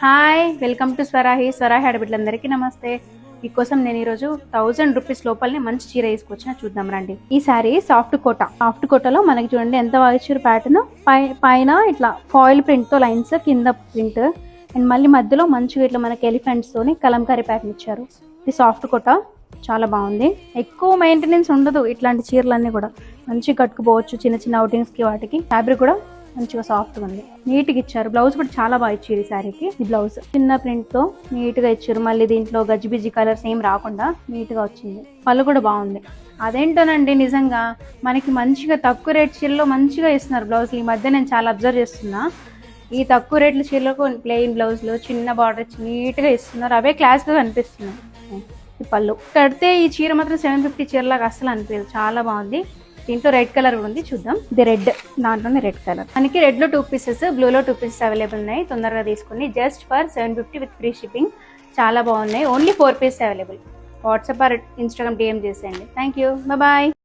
Hi, welcome to స్వరాహి ఆడబిడ్డలందరికీ నమస్తే. మీకోసం నేను ఈరోజు 1000 రూపీస్ లోపలనే మంచి చీర వేసుకొచ్చిన చూద్దాం రండి. ఈ శారీ సాఫ్ట్ కోటాలో మనకి చూడండి ఎంత బాగా ఇచ్చారు ప్యాటర్న్. పైన ఇట్లా ఫాయిల్ ప్రింట్ తో లైన్స్, కింద ప్రింట్ అండ్ మళ్ళీ మధ్యలో మంచిగా ఇట్లా మనకి ఎలిఫెంట్స్ తోని కలంకారీ ప్యాటర్న్ ఇచ్చారు. ఇది సాఫ్ట్ కోటా, చాలా బాగుంది. ఎక్కువ మెయింటెనెన్స్ ఉండదు, ఇట్లాంటి చీరలన్నీ కూడా మంచిగా కట్టుకుపోవచ్చు చిన్న చిన్న అవుటింగ్స్ కి. వాటికి ఫ్యాబ్రిక్ కూడా మంచిగా సాఫ్ట్గా ఉంది, నీట్గా ఇచ్చారు. బ్లౌజ్ కూడా చాలా బాగా ఇచ్చారు ఈ శారీకి. ఈ బ్లౌజ్ చిన్న ప్రింట్ తో నీట్గా ఇచ్చారు. మళ్ళీ దీంట్లో గజిబిజి కలర్స్ ఏం రాకుండా నీట్గా వచ్చింది. పళ్ళు కూడా బాగుంది. అదేంటోనండి, నిజంగా మనకి మంచిగా తక్కువ రేట్ చీరలో మంచిగా ఇస్తున్నారు బ్లౌజ్. ఈ మధ్య నేను చాలా అబ్జర్వ్ చేస్తున్నా, ఈ తక్కువ రేట్ల చీరలకు ప్లెయిన్ బ్లౌజ్లు చిన్న బార్డర్ నీట్గా ఇస్తున్నారు. అవే క్లాస్గా కనిపిస్తున్నాయి. ఈ పళ్ళు కడితే ఈ చీర మాత్రం 750 చీరలాగా అస్సలు అనిపించదు, చాలా బాగుంది. దీంట్లో రెడ్ కలర్ ఉంది, చూద్దాం. ఇది రెడ్, దాంట్లోనే రెడ్ కలర్. మనకి రెడ్ లో 2 పీసెస్, బ్లూలో 2 పీసెస్ అవైలబుల్ ఉన్నాయి. తొందరగా తీసుకుని just for 750 with free shipping. చాలా బాగున్నాయి. Only 4 pieces available. WhatsApp or Instagram DM చేసేయండి. Thank you, bye.